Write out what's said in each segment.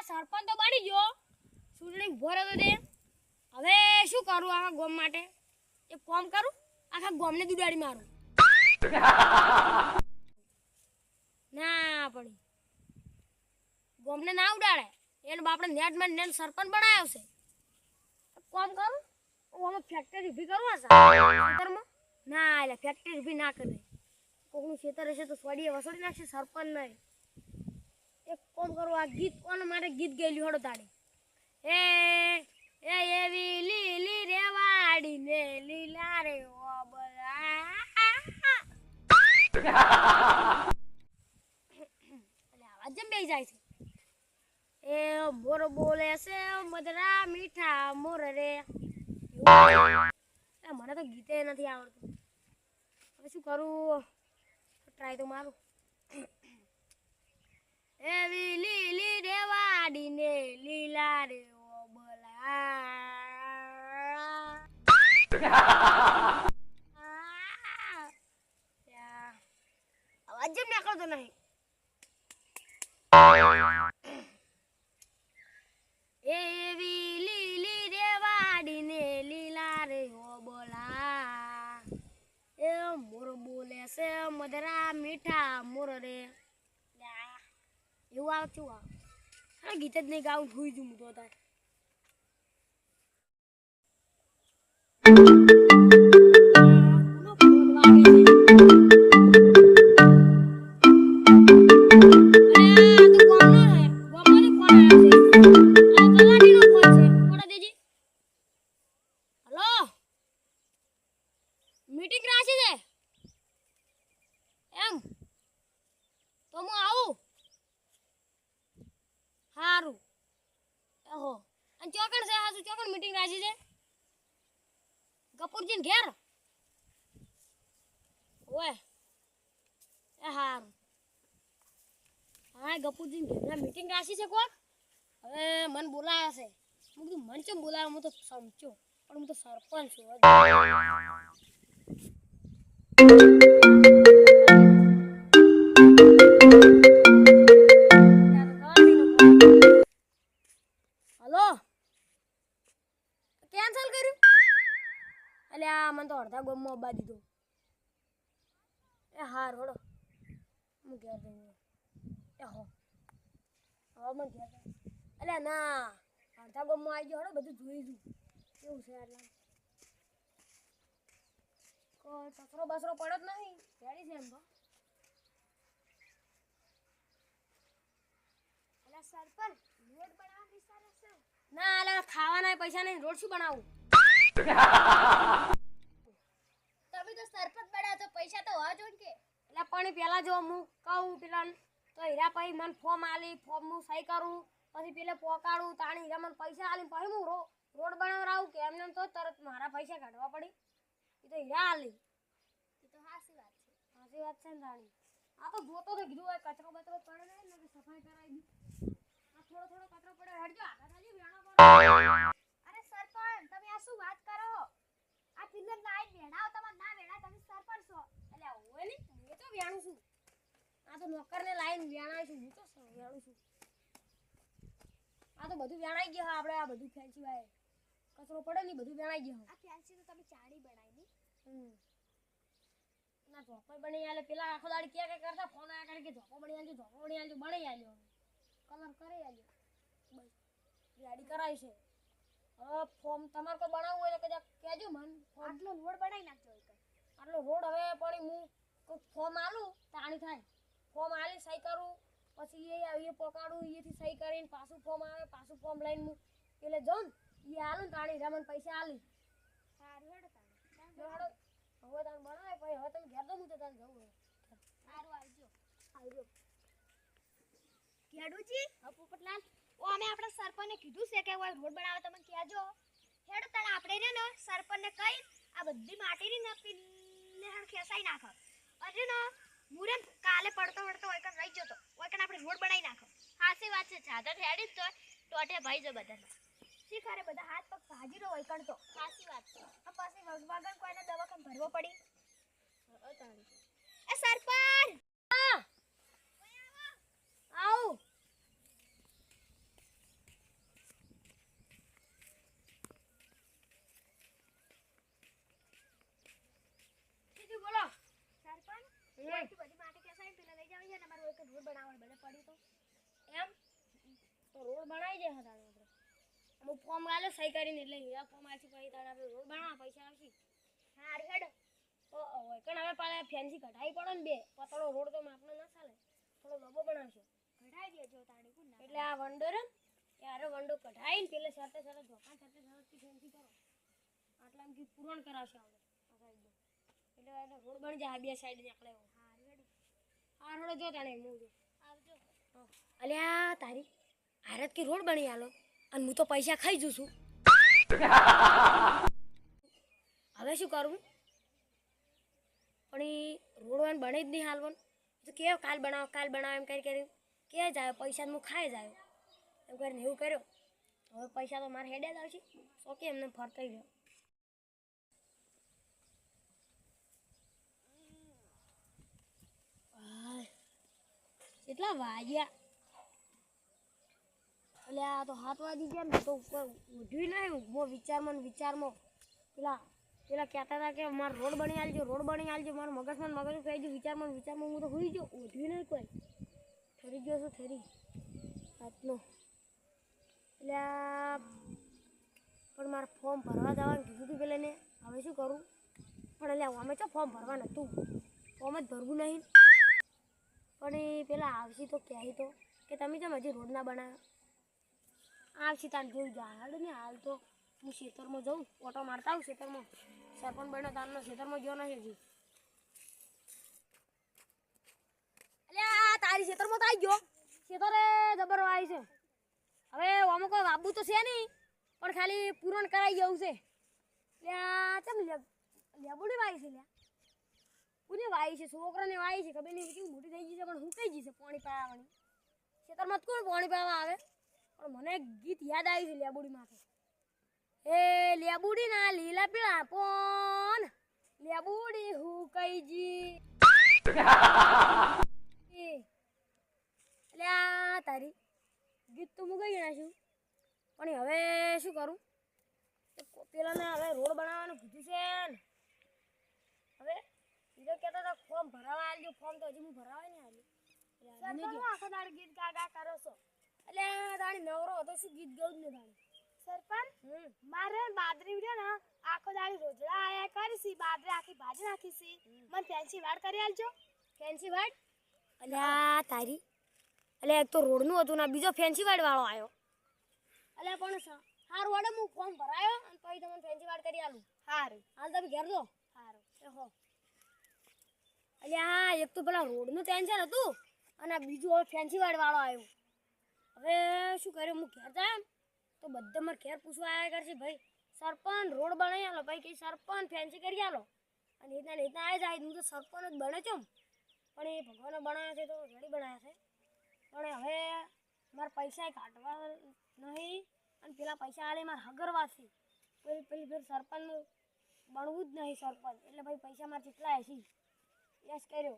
સરપંચ તો બની ગયો ચૂંટણી ભોરે તો દે હવે શું કરું આખા ગામ માટે એક કામ કરું આખા ગામને દુડાડી મારું ના પડી ગામને ના ઉડાડે એને બાપને નેટ માં નેટ સરપંચ બનાવ્યો છે કામ કરું હું ફેક્ટરી ઊભી કરું આ ખેતરમાં ના એટલે ફેક્ટરી ઊભી ના કરે કોકનું ખેતર હશે તો સ્વાડીએ વસોડી નાખશે સરપંચ નહીં એક કામ કરું આ ગીત કોના માટે ગીત ગયેલું હડો તાડે એ એવી લીલી રેવાડી ને લીલા રે ઓબલા એટલે આવાજ જમ બેસી જાય છે એ મોર બોલે છે મધરા મીઠા મોર રે મને તો ગીતે નથી આવડતું હવે શું કરું ટ્રાય તો મારું એવી લીલી રેવાડી ને લીલા રે ઓબલા અવાજ જેમ નીકળતો નહીં એવી લીલી રેવાડી ને લીલા રે ઓબલા એ મોર બોલે છે મધરા મીઠા મોર રે એવું આવ છું આ ગીત જ નહીં ગાવું ભૂઈ જું તો તાર મીટિંગ રાખી છે એમ તો હું આવું હારું ઓહો અને ચોકણ છે હાસુ ચોકણ મીટિંગ રાખી છે કપૂરજી ને ઘેર ઓય એ હારું હા ગપુરજી ને ઘેર મીટિંગ રાખી છે કોક હવે મને બોલાયા છે હું કીધું મન ચમ બોલાવ્યો હું તો સમજો પણ હું તો સરપંચ છું હલો કેન્સલ કર્યું એટલે આ મને તો અડધા ગામમાં અબા દીધો એ હાર હોડો હું ઘેર જઉં એ હો હવે મને ઘેર જાઉં એટલે ના અડધા ગામમાં આવી ગયો હોડો બધું જોઈ જઉં કેવું છે આટલા કોઈ કચરો બસરો પડ્યો જ નહીં રેડી છે એમ તો એટલે સરપંચ રોડ બનાવવા વિચારે છે ના એટલે ખાવાના પૈસા નહીં રોડ શું બનાવું તમે તો સરપંચ બન્યા તો પૈસા તો હોવા જોઈએ કે એટલે પણ પેલા જો હું કહું પેલા તો હીરા પછી મને ફોર્મ આલી ફોર્મ હું સહી કરું પછી પેલે પોકાડું તાણી હીરા મને પૈસા આલી પછી હું રોડ બનાવરાવું કે એમને તો તરત મારા પૈસા કાઢવા પડી એ તો હીરા આલી એ તો હાસી વાત છે ને તાણી આ તો જોતો તો કીધું હોય કચરો બચરો પડે ને એટલે સફાઈ કરાવી દી આ થોડો કચરો પડે હટજો આગળ થાજી વેણા પર અરે સરપંચ તમે આ શું વાત કરો આ પિલ્લર લાઈન વેણાઓ તમે ના વેણા તમે સરપંચ છો એટલે ઓય ને હું તો વેણું છું આ તો નોકરને લાઈન વેણાય છું હું તો વેણું છું આ તો બધું વેણાઈ ગયું આપણે આ બધું ફેન્સી વાય કચરો પડે ને બધું વેણાઈ ગયું આ ફેન્સી તો તમે ચાડી બનાવી ની ના ઝોપડ બની આલે પેલા આખો દાડી કે કરતા ફોન આયા કરે કે ઝોપો બની આલજો બની આલ્યો કલર કરે આલ્યો બસ રેડી કરાય છે હવે ફોર્મ તમારે કોઈ બનાવવું હોય તો કહેજો મન આટલો રોડ બનાવી નાખજો આટલો રોડ હવે પણ હું કોઈ ફોર્મ આલું તાણી થાય ફોર્મ આલી સહી કરું પછી એ પકાડું એથી સહી કરીને પાછું ફોર્મ આવે પાછું ફોર્મ લઈને હું પેલે જાઉં એ આલું તાણી રમણ પૈસા આલી સારું હેડો તાણી હવે તાણ બનાવે પછી હવે તમે ઘેર દો હું તો તાણ જવું સારું આવજો ખેડૂજી પોપટલાલ ઓ અમે આપણે સરપંચને કીધું છે કે રોડ બનાવે તમે કહેજો હેડો તાણ આપણે રે ને સરપંચને કહી આ બધી માટીની ને પીલે ખેસાઈ નાખો અને ને મુરન કાલે પડતો હોય કે રહી જતો હોય કે આપણે રોડ બનાવી નાખો હાસી વાત છે ચાદર હેડી તો ટોટે ભાઈ જો બધાને શીખારે બધા હાથ પગ ભાજીરો હોય કણતો હાસી વાત છે આ પછી વગવાગન કોઈને દવાખાને ભરવો પડી એ સરપંચ આવ બધી માટી કેસાઈ પેલા લઈ જાવ છે ને અમારું એક રોડ બનાવવાનું બને પડી તો એમ તો રોડ બનાવી દે હતા આપણે અમુક ફોર્મ ગાલે સહી કરીને એટલે હીરા ફોર્મ આવશે પછી તારે આપણે રોડ બનાવવા પૈસા આવશે હા હેડ તો કણ હવે પાછા ફેન્સી કઢાઈ પડે ને બે પતળો રોડ તો આપણે ના ચાલે થોડો લંબો બનાવશો કઢાઈ દેજો તાણી કોણ એટલે આ વંડો રે યાર વંડો કઢાઈને પેલે સાથે સાથે ધોકા સાથે સાથે ફેન્સી કરો આટલા એમ પૂરણ કરાવશે આપણે આ સાઈડ એટલે એને રોડ બની જાય બે સાઈડ નીકળે હા રોડ જો તાણે હું જો આવજો અલ્યા તારી ભારત કે રોડ બની આલો અને હું તો પૈસા ખાઈ જઉં છું હવે શું કરવું પણ એ રોડ બને જ નહીં હાલવાનું તો કે કાલ બનાવો એમ કરી કે જાય પૈસા હું ખાઈ જાય એમ કરીને એવું કર્યો હવે પૈસા તો મારે હેડે જ આવશે શોખી એમને ફરતાઈ ગયો કેટલા વાગ્યા એટલે આ તો 7 વાગી ગયા ને તો ઉઠ્યું નહીં હું વિચારમાં પેલા કહેતા હતા કે મારો રોડ બની આલજો મારું મગજમાં કહી ગયું વિચારમાં હું તો હોઈ ગયો ઉઠ્યું નહીં કોઈ ઠરી ગયો છું ઠરી રાતનો એટલે પણ મારે ફોર્મ ભરવા જવાનું કીધું હતું પેલા ને હવે શું કરું પણ એટલે અમે તો ફોર્મ ભરવા નહોતું ફોર્મ જ ભરવું નહીં પણ એ પેલા આવશે તો કહે તો કે તમે કેમ હજી રોડ ના બનાવ્યા આવશે તાર જોઈ જાય ને હાલ તો હું ખેતરમાં જાઉં ઓટો મારતા આવું ખેતરમાં સરપંચ બન્યો તારનો ખેતરમાં ગયો નથી હજી એટલે આ તારી ખેતરમાં તો આવી ગયો ખેતરે જબર આવી છે હવે આમાં કોઈ વાબુ તો છે નહીં પણ ખાલી પૂરણ કરાવી જવું છે એટલે ચમ લેબુડી વાવી છે લ્યા કોને વાવી છે છોકરાને વાવી છે ખબર નહીં કેવી મોટી થઈ ગઈ છે પણ હું કઈ જઈશે પાણી પાવાની ખેતરમાં કોણ પાણી પાવા આવે પણ મને એક ગીત યાદ આવી છે લેબુડી માથે એ લેબુડી ના લીલા પીળા પોન લેબુડી હું કઈ જી એટલે આ તારી ગીત તો હું ગઈ નાખ્યું પણ હવે શું કરું પેલાને હવે રોડ બનાવવાનું કીધું છે ને હવે બીજો કહેતા હતા ફોર્મ ભરાવા આવજો ફોર્મ તો હજી હું ભરાવા નહીં આવ્યું આખો દાડ ગીત ગાગા કરો છો એટલે તાણી નવરો હતો શું ગીત ગાઉં જ ને તાણી સરપંચ મારે બાદરી વિડિયો ને આખો દાડી રોજડા આયા કરીસી બાદરી આખી ભાજી નાખીસી મને ફેન્સી વાડ કરી આલજો ફેન્સી વાડ અલ્યા તારી એટલે એક તો રોડ નું હતું ને બીજો ફેન્સી વાડ વાળો આવ્યો એટલે પણ હાર વાડે હું ફોર્મ ભરાયો અને પછી તમને ફેન્સી વાડ કરી આલું હારું હાલ તમે ઘેર જો હારું એ હો અલ્યા એક તો પેલા રોડ નું ટેન્શન હતું અને બીજું ફેન્સી વાડ વાળો આવ્યો હવે શું કર્યું હું ઘેર જાય તો બધા મારે ઘેર પૂછવા આવ્યા કરશે ભાઈ સરપંચ રોડ બનાવી આલો ભાઈ કઈ સરપંચ ફેન્સી કરી આલો અને એટલા આવી જાય હું તો સરપંચ જ બને છું પણ એ ભગવાને બનાવ્યા છે તો ઘડી બનાવ્યા છે પણ હવે મારે પૈસા કાઢવા નહીં અને પેલા પૈસા આલે મારે હગરવા છે પેલી ફેર સરપંચનું બનવું જ નહીં સરપંચ એટલે ભાઈ પૈસા મારે જેટલા હશે યસ કર્યો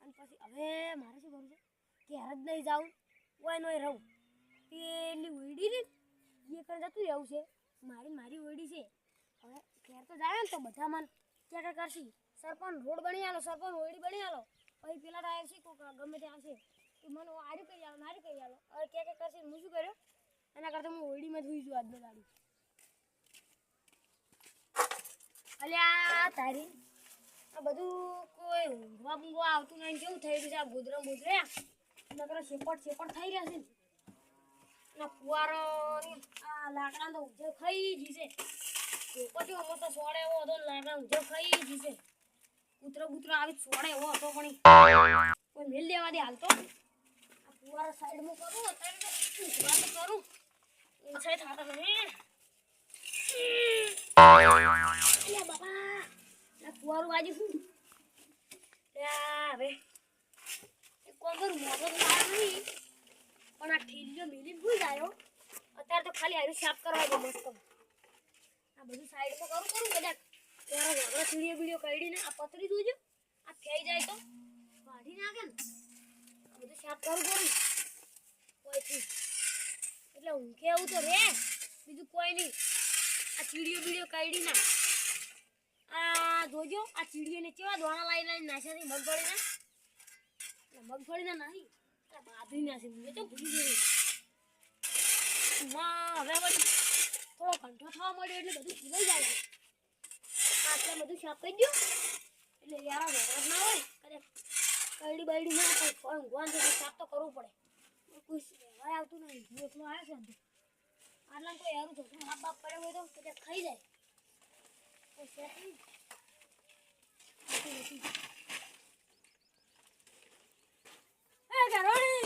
અને પછી હવે મારે શું કરવું છે ઘેર જ નહીં જાઉં કોઈ નહીં રહું પેલી ઉડી ને એ કરે જતું રહેવું છે મારી ઓયડી છે હવે ઘેર તો જાય ને તો બધા મન ક્યાં કરશે સરપંચ રોડ બની આલો સરપંચ ઓયડી બની આલો પછી પેલા તો આવશે કોક ગમે તે આવશે તો મને આડું કરી આલો મારી કરી આલો હવે ક્યાં કરશે હું શું કર્યો એના કરતાં હું ઓયડીમાં જ હોઈ છું આજનો ગાડી અલ્યા તારી આ બધું કોઈ ઊંઘવા આવતું નહીં કેવું થઈ રહ્યું છે આ ગોદરા નકર શેપટ થઈ રહ્યા છે ના ફુવારો આ લાકડા તો ઉજે ખાઈ જશે પછી મસ્ત સોડે એવો હતો લાકડા ઉજે ખાઈ જશે કૂતરો આવી સોડે એવો હતો પણ કોઈ મેલ દેવા દે હાલ તો આ ફુવારો સાઈડમાં કરું અત્યારે તો કરું ઇન્સાઇડ થતા નહીં બાપા ના ફુવારો આજે શું હવે કોગર મોગર નહીં પણ આ ઠીલ્યો મિલી ભૂલ આવ્યો અત્યારે તો ખાલી આરું સાફ કરવા દે મસ્ત આ બધું સાઈડમાં કરું કદાચ ત્યારે વાગડા ચીડીઓ કાઢીને આ પતરી દોજો આ ફેઈ જાય તો કાઢી નાખે ને આ બધું સાફ કરું કોઈથી એટલે ઊંઘે એવું તો રે બીજું કોઈ નહીં આ ચીડીઓ કાઢી ના આ જોજો આ ચીડીઓને કેવા દોણા લાવી નાખ્યા મગફળીના મગફળીના નહીં બાજરીના છે મેં તો ભૂલી ગઈ માં હવે વળી થોડો કંઠો થવા મળ્યો એટલે બધું ભૂલાઈ જાય છે આટલે બધું સાફ કરી દો એટલે યાર વરસ ના હોય કદાચ કઈડી બઈડી ના હોય કોઈ ઊંઘવાનું છે સાફ તો કરવું પડે કોઈ રહેવાય આવતું નહીં હું એકલો આવ્યો છે આટલા કોઈ યારું છોકરું હાથ બાપ પડે હોય તો કદાચ ખાઈ જાય કોઈ શેક નહીં એ ગરોળી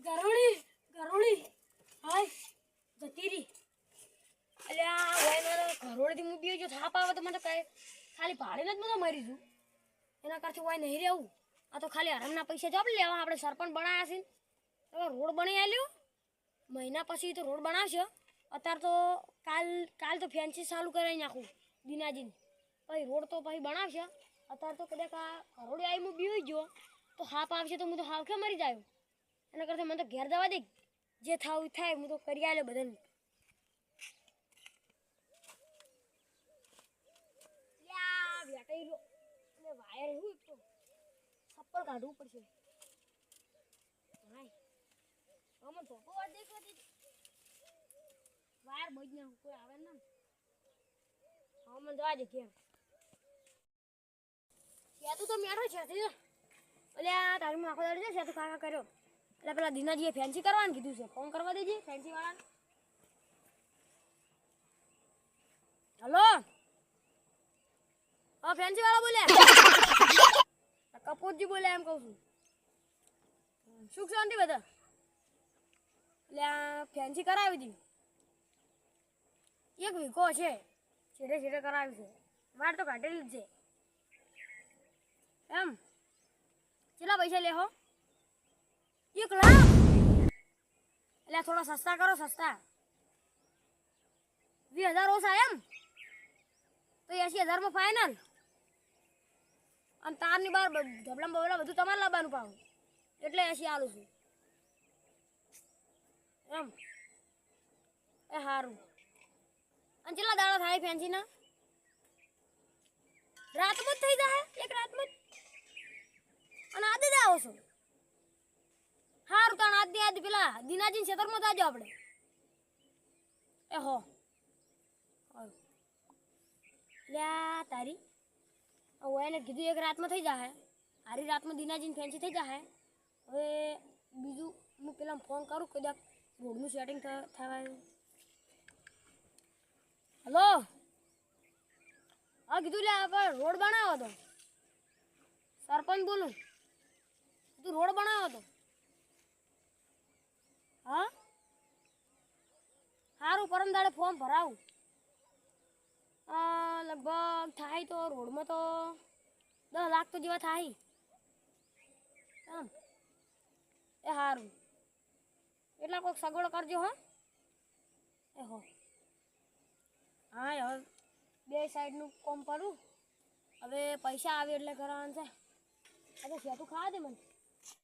ગરોળી ગરોળી હાય જતી રહી અલ્યા ઓય મારે ઘરોળીથી મૂકી જો થાપ આવે તો મને કઈ ખાલી ભાડીને જ મને મરી જુ એના કરતા ઓય નહીં રહેવું આ તો ખાલી આરામના પૈસા જ આપણે લેવા આપણે સરપંચ બનાવ્યા છે હવે રોડ બની આલ્યો મહિના પછી તો રોડ બનાવશે અત્યારે તો કાલ તો ફેન્સી ચાલુ કરાવી નાખું દિનાજીને પછી રોડ તો પછી બનાવશે અત્યારે તો કદાચ આ ઘરોડી આવી હું બીવી ગયો તો હાપ આવશે તો હું તો હાવખે મરી જાય એના કરતાં મને તો ઘેર જવા દે જે થાવું થાય હું તો કરી આલ્યો બધાને વેટાઈ રહ્યો અને વાયર એવું એક તો સપ્પર કાઢવું પડશે હાય આમાં ધોકો વાર દેખવા દીધી વાયર બજ ના કોઈ આવે ના હા મને જવા દે કેમ સેતુ તો મેઠો છે અલ્યા તારી આખો દાડી છે સેતુ કાકા કર્યો એટલે પેલા દીનાજીએ ફેન્સી કરવાનું કીધું છે ફોન કરવા દેજે ફેન્સી વાળાને હલો હા ફેન્સી વાળા બોલ્યા કપૂરજી બોલ્યા એમ કહું છું સુખ શાંતિ બધા એટલે આ ફેન્સી કરાવી હતી એક વીઘો છે છેડે છેડે કરાવી છે વાર તો કાઢેલી જ છે એમ કેટલા પૈસા લેહો 1 લાખ એટલે થોડા સસ્તા કરો સસ્તા 20,000 ઓછા એમ તો 80,000 માં ફાઇનલ અને તારની બાર ધબલા બબલા બધું તમારે લાવવાનું પાવું એટલે 80 આલું છું એમ એ સારું અને કેટલા દાડા થાય ફેન્સીના રાતમાં જ થઈ જાય એક રાતમાં અને આજે જ આવો છો સારું તાણ આજ પેલા દિનાજી ખેતરમાં જાજો આપણે એ હો લ્યા તારી એને કીધું એક રાતમાં થઈ જાય હારી રાતમાં દિનાજીને ફેન્સી થઈ જાય હવે બીજું હું પેલા ફોન કરું કદાચ રોડનું સેટિંગ થવાયું હલો હા કીધું લે આપણે રોડ બનાવો તો સરપંચ બોલું તું રોડ બનાવો તો હા સારું પરમ દાડે ફોર્મ ભરાવું લગભગ થાય તો રોડમાં તો 10 લાખ તો જેવા થાય એમ એ સારું એટલા કોઈક સગવડ કરજો હા એ હો હા હવે બે સાઈડનું કોમ કરું હવે પૈસા આવે એટલે કરવાનું છે અરે સેતું ખાવા દે મને